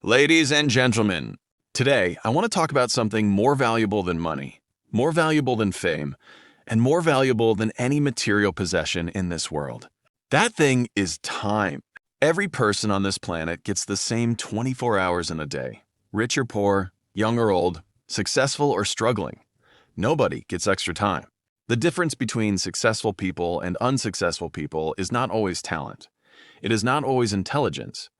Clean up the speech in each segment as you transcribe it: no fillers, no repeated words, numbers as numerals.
Ladies and gentlemen, today I want to talk about something more valuable than money, more valuable than fame, and more valuable than any material possession in this world. That thing is time. Every person on this planet gets the same 24 hours in a day, rich or poor, young or old, successful or struggling. Nobody gets extra time. The difference between successful people and unsuccessful people is not always talent. It is not always intelligence.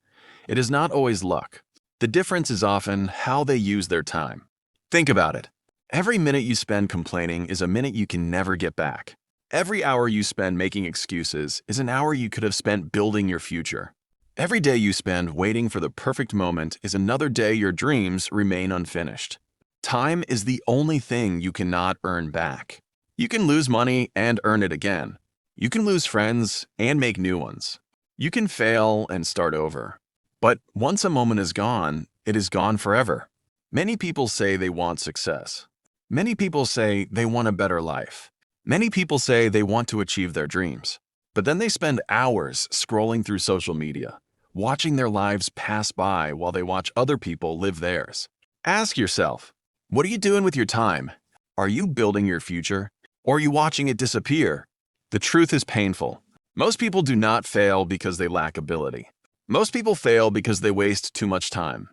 It is not always luck. The difference is often how they use their time. Think about it. Every minute you spend complaining is a minute you can never get back. Every hour you spend making excuses is an hour you could have spent building your future. Every day you spend waiting for the perfect moment is another day your dreams remain unfinished. Time is the only thing you cannot earn back. You can lose money and earn it again. You can lose friends and make new ones. You can fail and start over. But once a moment is gone, it is gone forever. Many people say they want success. Many people say they want a better life. Many people say they want to achieve their dreams. But then they spend hours scrolling through social media, watching their lives pass by while they watch other people live theirs. Ask yourself, what are you doing with your time? Are you building your future? Or are you watching it disappear? The truth is painful. Most people do not fail because they lack ability. Most people fail because they waste too much time.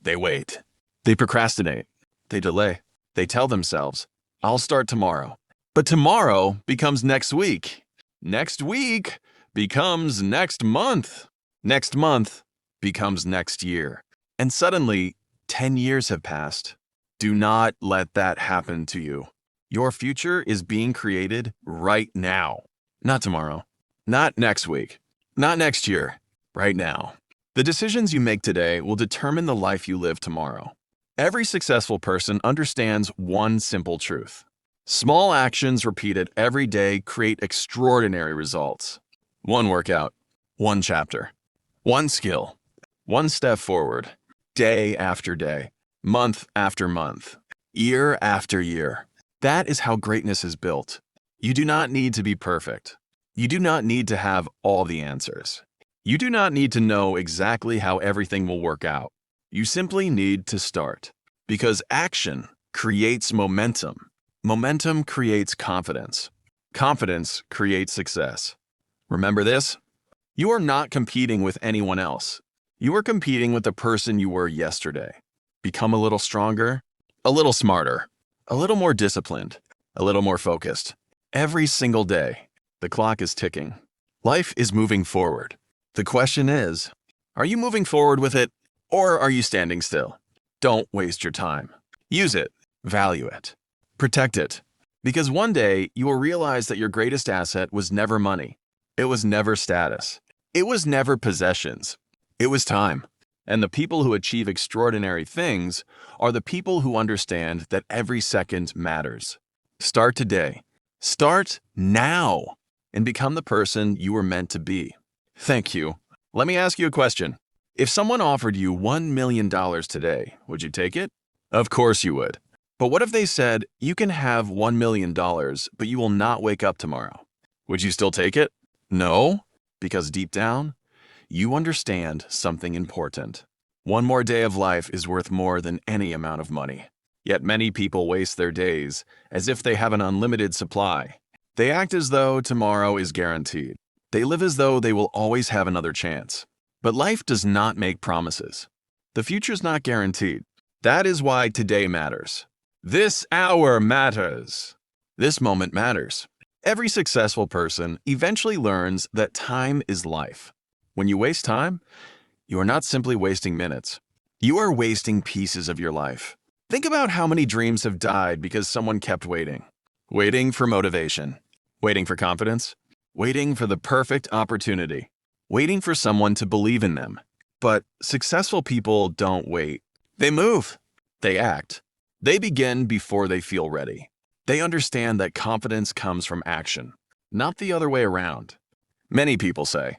They wait. They procrastinate. They delay. They tell themselves, I'll start tomorrow. But tomorrow becomes next week. Next week becomes next month. Next month becomes next year. And suddenly, 10 years have passed. Do not let that happen to you. Your future is being created right now. Not tomorrow. Not next week. Not next year. Right now. The decisions you make today will determine the life you live tomorrow. Every successful person understands one simple truth. Small actions repeated every day create extraordinary results. One workout, one chapter, one skill, one step forward, day after day, month after month, year after year. That is how greatness is built. You do not need to be perfect. You do not need to have all the answers. You do not need to know exactly how everything will work out. You simply need to start. Because action creates momentum. Momentum creates confidence. Confidence creates success. Remember this? You are not competing with anyone else. You are competing with the person you were yesterday. Become a little stronger, a little smarter, a little more disciplined, a little more focused. Every single day, the clock is ticking. Life is moving forward. The question is, are you moving forward with it, or are you standing still? Don't waste your time. Use it. Value it. Protect it. Because one day, you will realize that your greatest asset was never money. It was never status. It was never possessions. It was time. And the people who achieve extraordinary things are the people who understand that every second matters. Start today. Start now. And become the person you were meant to be. Thank you. Let me ask you a question. If someone offered you $1 million today, would you take it? Of course you would. But what if they said, you can have $1 million, but you will not wake up tomorrow? Would you still take it? No, because deep down, you understand something important. One more day of life is worth more than any amount of money. Yet many people waste their days as if they have an unlimited supply. They act as though tomorrow is guaranteed. They live as though they will always have another chance. But life does not make promises. The future's not guaranteed. That is why today matters. This hour matters. This moment matters. Every successful person eventually learns that time is life. When you waste time, you are not simply wasting minutes. You are wasting pieces of your life. Think about how many dreams have died because someone kept waiting. Waiting for motivation. Waiting for confidence. Waiting for the perfect opportunity. Waiting for someone to believe in them. But successful people don't wait. They move. They act. They begin before they feel ready. They understand that confidence comes from action, not the other way around. Many people say,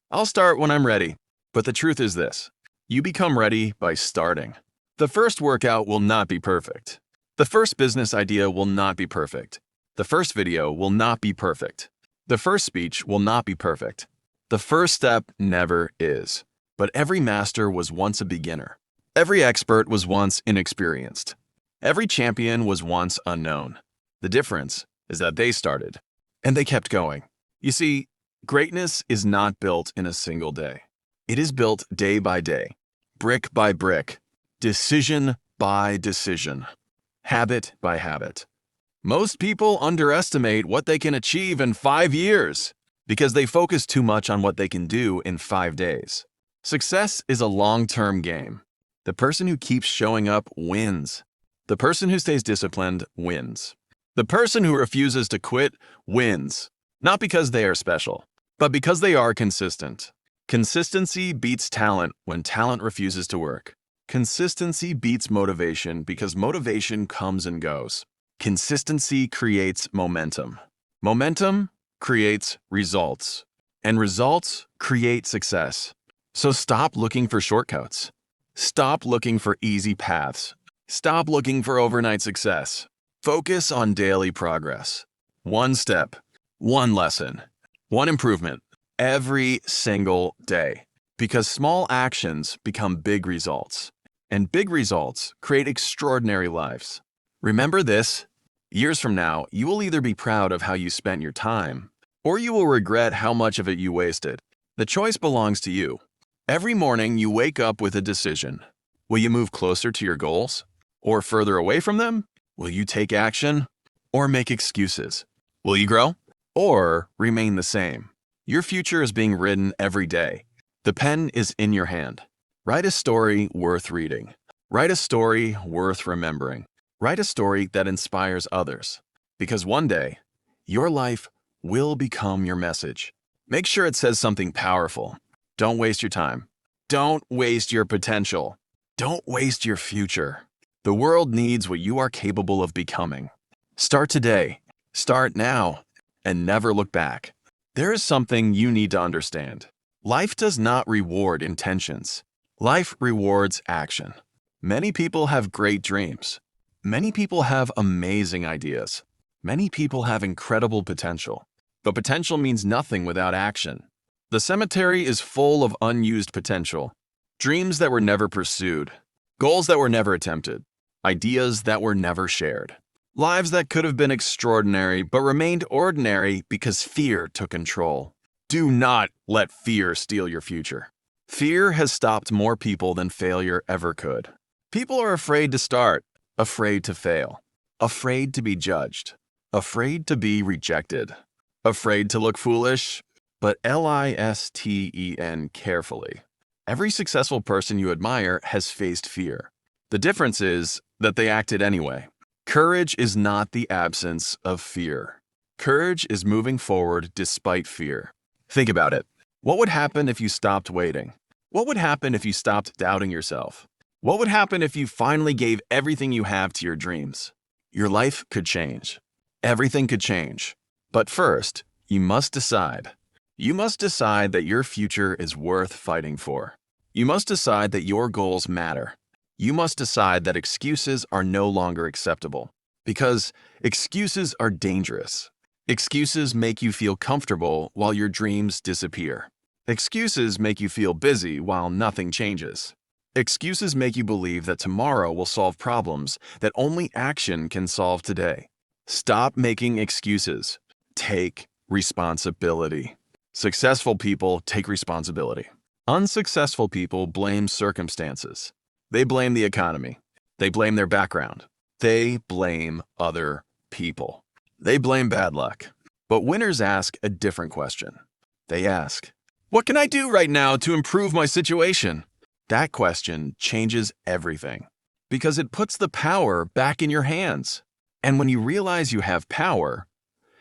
I'll start when I'm ready. But the truth is this. You become ready by starting. The first workout will not be perfect. The first business idea will not be perfect. The first video will not be perfect. The first speech will not be perfect. The first step never is. But every master was once a beginner. Every expert was once inexperienced. Every champion was once unknown. The difference is that they started, and they kept going. You see, greatness is not built in a single day. It is built day by day, brick by brick, decision by decision, habit by habit. Most people underestimate what they can achieve in 5 years because they focus too much on what they can do in 5 days. Success is a long-term game. The person who keeps showing up wins. The person who stays disciplined wins. The person who refuses to quit wins, not because they are special, but because they are consistent. Consistency beats talent when talent refuses to work. Consistency beats motivation because motivation comes and goes. Consistency creates momentum. Momentum creates results, and results create success. So stop looking for shortcuts. Stop looking for easy paths. Stop looking for overnight success. Focus on daily progress. One step, one lesson, one improvement every single day. Because small actions become big results, and big results create extraordinary lives. Remember this: years from now, you will either be proud of how you spent your time, or you will regret how much of it you wasted. The choice belongs to you. Every morning, you wake up with a decision. Will you move closer to your goals, or further away from them? Will you take action, or make excuses? Will you grow, or remain the same? Your future is being written every day. The pen is in your hand. Write a story worth reading. Write a story worth remembering. Write a story that inspires others. Because one day, your life will become your message. Make sure it says something powerful. Don't waste your time. Don't waste your potential. Don't waste your future. The world needs what you are capable of becoming. Start today. Start now. And never look back. There is something you need to understand. Life does not reward intentions. Life rewards action. Many people have great dreams. Many people have amazing ideas. Many people have incredible potential. But potential means nothing without action. The cemetery is full of unused potential. Dreams that were never pursued. Goals that were never attempted. Ideas that were never shared. Lives that could have been extraordinary but remained ordinary because fear took control. Do not let fear steal your future. Fear has stopped more people than failure ever could. People are afraid to start, afraid to fail, afraid to be judged, afraid to be rejected, afraid to look foolish, but listen carefully. Every successful person you admire has faced fear. The difference is that they acted anyway. Courage is not the absence of fear. Courage is moving forward despite fear. Think about it. What would happen if you stopped waiting? What would happen if you stopped doubting yourself? What would happen if you finally gave everything you have to your dreams? Your life could change. Everything could change. But first, you must decide. You must decide that your future is worth fighting for. You must decide that your goals matter. You must decide that excuses are no longer acceptable, because excuses are dangerous. Excuses make you feel comfortable while your dreams disappear. Excuses make you feel busy while nothing changes. Excuses make you believe that tomorrow will solve problems that only action can solve today. Stop making excuses. Take responsibility. Successful people take responsibility. Unsuccessful people blame circumstances. They blame the economy. They blame their background. They blame other people. They blame bad luck. But winners ask a different question. They ask, what can I do right now to improve my situation? That question changes everything because it puts the power back in your hands. And when you realize you have power,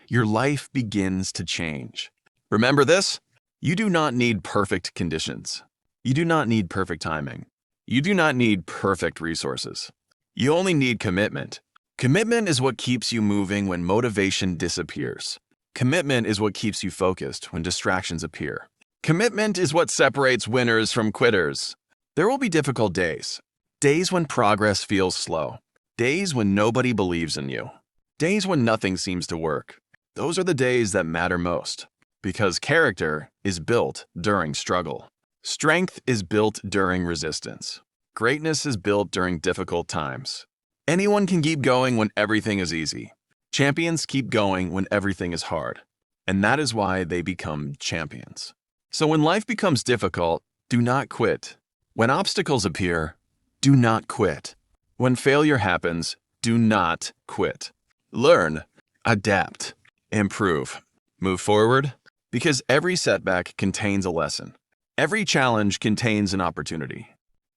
your life begins to change. Remember this? You do not need perfect conditions. You do not need perfect timing. You do not need perfect resources. You only need commitment. Commitment is what keeps you moving when motivation disappears. Commitment is what keeps you focused when distractions appear. Commitment is what separates winners from quitters. There will be difficult days. Days when progress feels slow. Days when nobody believes in you. Days when nothing seems to work. Those are the days that matter most. Because character is built during struggle. Strength is built during resistance. Greatness is built during difficult times. Anyone can keep going when everything is easy. Champions keep going when everything is hard. And that is why they become champions. So when life becomes difficult, do not quit. When obstacles appear, do not quit. When failure happens, do not quit. Learn, adapt, improve, move forward, because every setback contains a lesson. Every challenge contains an opportunity.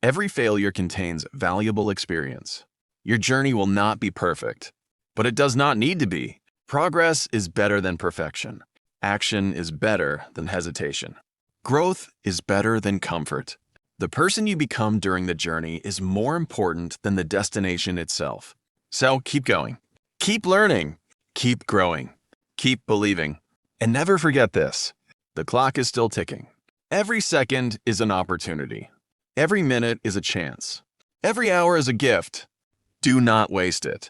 Every failure contains valuable experience. Your journey will not be perfect, but it does not need to be. Progress is better than perfection. Action is better than hesitation. Growth is better than comfort. The person you become during the journey is more important than the destination itself. So keep going. Keep learning. Keep growing. Keep believing. And never forget this: the clock is still ticking. Every second is an opportunity. Every minute is a chance. Every hour is a gift. Do not waste it.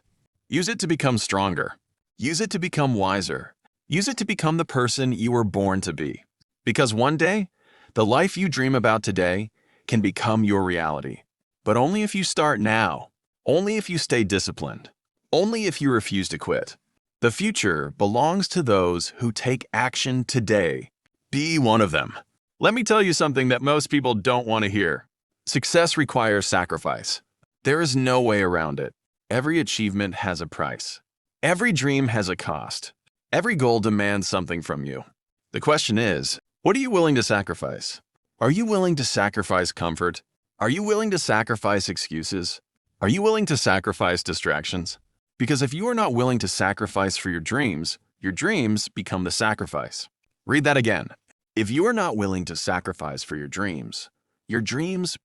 Use it to become stronger. Use it to become wiser. Use it to become the person you were born to be. Because one day, the life you dream about today can become your reality. But only if you start now. Only if you stay disciplined. Only if you refuse to quit. The future belongs to those who take action today. Be one of them. Let me tell you something that most people don't want to hear. Success requires sacrifice. There is no way around it. Every achievement has a price. Every dream has a cost. Every goal demands something from you. The question is, what are you willing to sacrifice? Are you willing to sacrifice comfort? Are you willing to sacrifice excuses? Are you willing to sacrifice distractions? Because if you are not willing to sacrifice for your dreams become the sacrifice. Read that again. If you are not willing to sacrifice for your dreams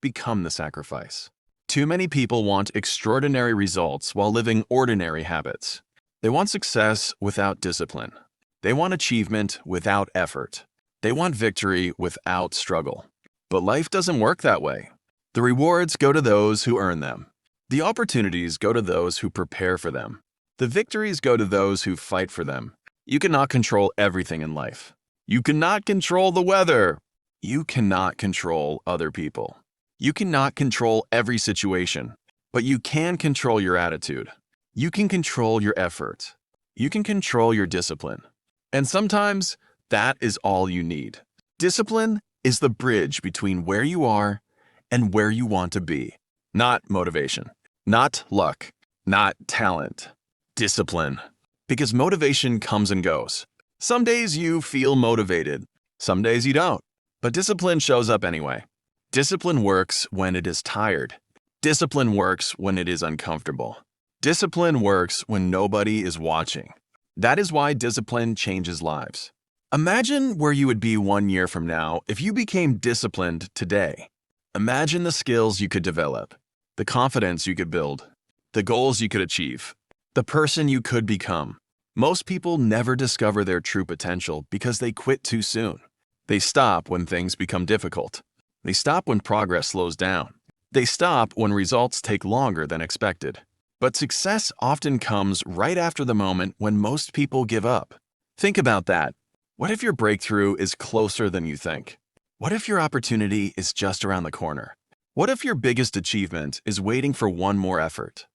become the sacrifice. Too many people want extraordinary results while living ordinary habits. They want success without discipline. They want achievement without effort. They want victory without struggle. But life doesn't work that way. The rewards go to those who earn them. The opportunities go to those who prepare for them. The victories go to those who fight for them. You cannot control everything in life. You cannot control the weather. You cannot control other people. You cannot control every situation, but you can control your attitude. You can control your effort. You can control your discipline. And sometimes that is all you need. Discipline is the bridge between where you are and where you want to be. Not motivation, not luck, not talent. Discipline. Because motivation comes and goes. Some days you feel motivated. Some days you don't. But discipline shows up anyway. Discipline works when it is tired. Discipline works when it is uncomfortable. Discipline works when nobody is watching. That is why discipline changes lives. Imagine where you would be 1 year from now if you became disciplined today. Imagine the skills you could develop, the confidence you could build, the goals you could achieve, the person you could become. Most people never discover their true potential because they quit too soon. They stop when things become difficult. They stop when progress slows down. They stop when results take longer than expected. But success often comes right after the moment when most people give up. Think about that. What if your breakthrough is closer than you think? What if your opportunity is just around the corner? What if your biggest achievement is waiting for one more effort?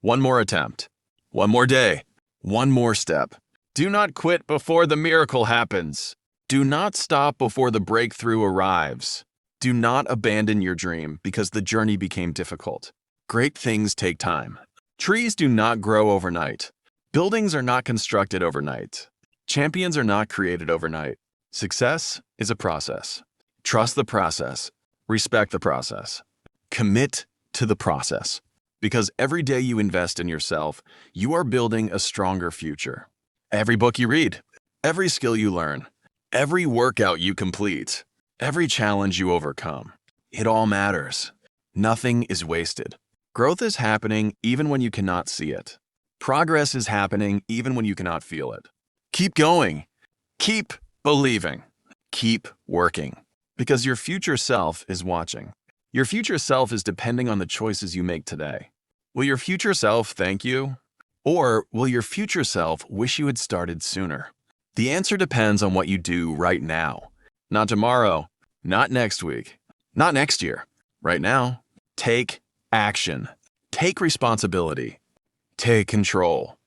One more attempt. One more day. One more step. Do not quit before the miracle happens. Do not stop before the breakthrough arrives. Do not abandon your dream because the journey became difficult. Great things take time. Trees do not grow overnight. Buildings are not constructed overnight. Champions are not created overnight. Success is a process. Trust the process. Respect the process. Commit to the process. Because every day you invest in yourself, you are building a stronger future. Every book you read, every skill you learn, every workout you complete, every challenge you overcome, it all matters. Nothing is wasted. Growth is happening even when you cannot see it. Progress is happening even when you cannot feel it. Keep going. Keep believing. Keep working. Because your future self is watching. Your future self is depending on the choices you make today. Will your future self thank you? Or will your future self wish you had started sooner? The answer depends on what you do right now. Not tomorrow, not next week, not next year. Right now. Take action. Take responsibility. Take control.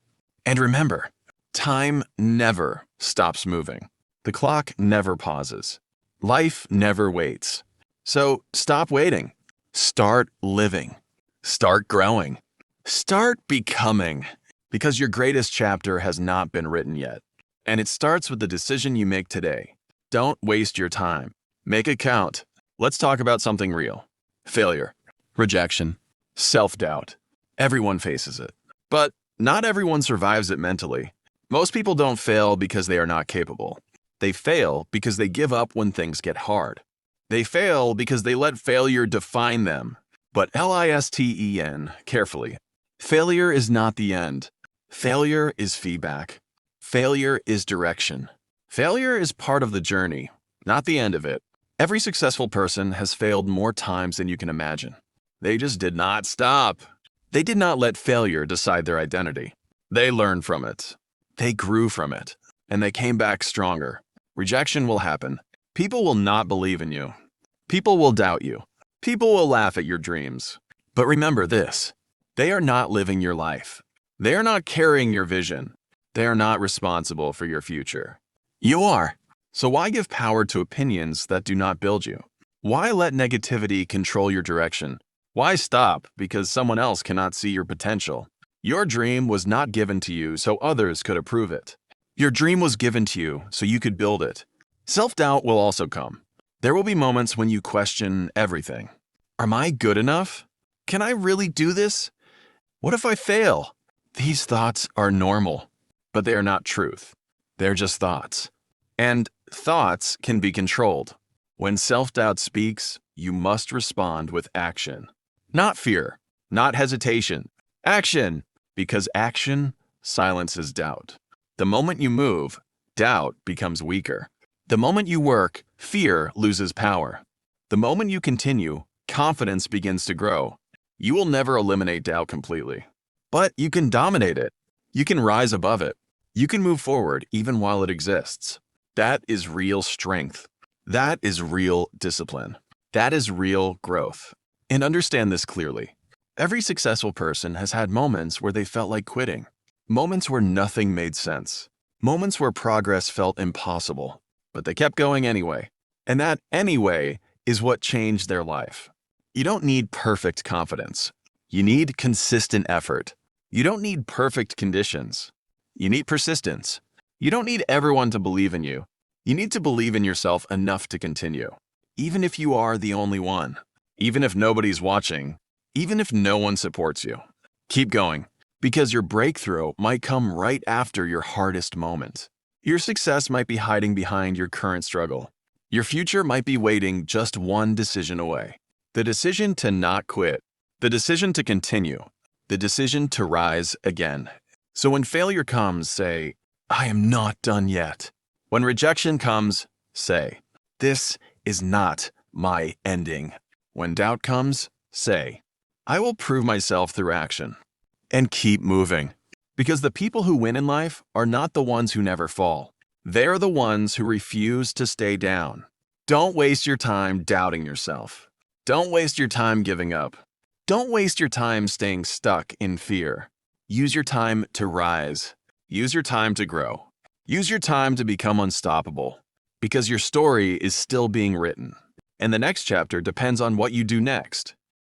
And remember, time never stops moving. The clock never pauses. Life never waits. So stop waiting. Start living. Start growing. Start becoming. Because your greatest chapter has not been written yet. And it starts with the decision you make today. Don't waste your time. Make it count. Let's talk about something real. Failure, rejection, self-doubt. Everyone faces it. But not everyone survives it mentally. Most people don't fail because they are not capable. They fail because they give up when things get hard. They fail because they let failure define them. But LISTEN, carefully. Failure is not the end. Failure is feedback. Failure is direction. Failure is part of the journey, not the end of it. Every successful person has failed more times than you can imagine. They just did not stop. They did not let failure decide their identity. They learned from it. They grew from it. And they came back stronger. Rejection will happen. People will not believe in you. People will doubt you. People will laugh at your dreams. But remember this. They are not living your life. They are not carrying your vision. They are not responsible for your future. You are. So why give power to opinions that do not build you? Why let negativity control your direction? Why stop because someone else cannot see your potential? Your dream was not given to you so others could approve it. Your dream was given to you so you could build it. Self-doubt will also come. There will be moments when you question everything. Am I good enough? Can I really do this? What if I fail? These thoughts are normal, but they are not truth. They're just thoughts. And thoughts can be controlled. When self-doubt speaks, you must respond with action. Not fear, not hesitation. Action, because action silences doubt. The moment you move, doubt becomes weaker. The moment you work, fear loses power. The moment you continue, confidence begins to grow. You will never eliminate doubt completely, but you can dominate it. You can rise above it. You can move forward even while it exists. That is real strength. That is real discipline. That is real growth. And understand this clearly. Every successful person has had moments where they felt like quitting. Moments where nothing made sense. Moments where progress felt impossible. But they kept going anyway. And that anyway is what changed their life. You don't need perfect confidence. You need consistent effort. You don't need perfect conditions. You need persistence. You don't need everyone to believe in you. You need to believe in yourself enough to continue. Even if you are the only one. Even if nobody's watching. Even if no one supports you. Keep going, because your breakthrough might come right after your hardest moment. Your success might be hiding behind your current struggle. Your future might be waiting just one decision away. The decision to not quit. The decision to continue. The decision to rise again. So when failure comes, say, I am not done yet. When rejection comes, say, this is not my ending. When doubt comes, say, I will prove myself through action. And keep moving. Because the people who win in life are not the ones who never fall. They're the ones who refuse to stay down. Don't waste your time doubting yourself. Don't waste your time giving up. Don't waste your time staying stuck in fear. Use your time to rise. Use your time to grow. Use your time to become unstoppable. Because your story is still being written. And the next chapter depends on what you do next.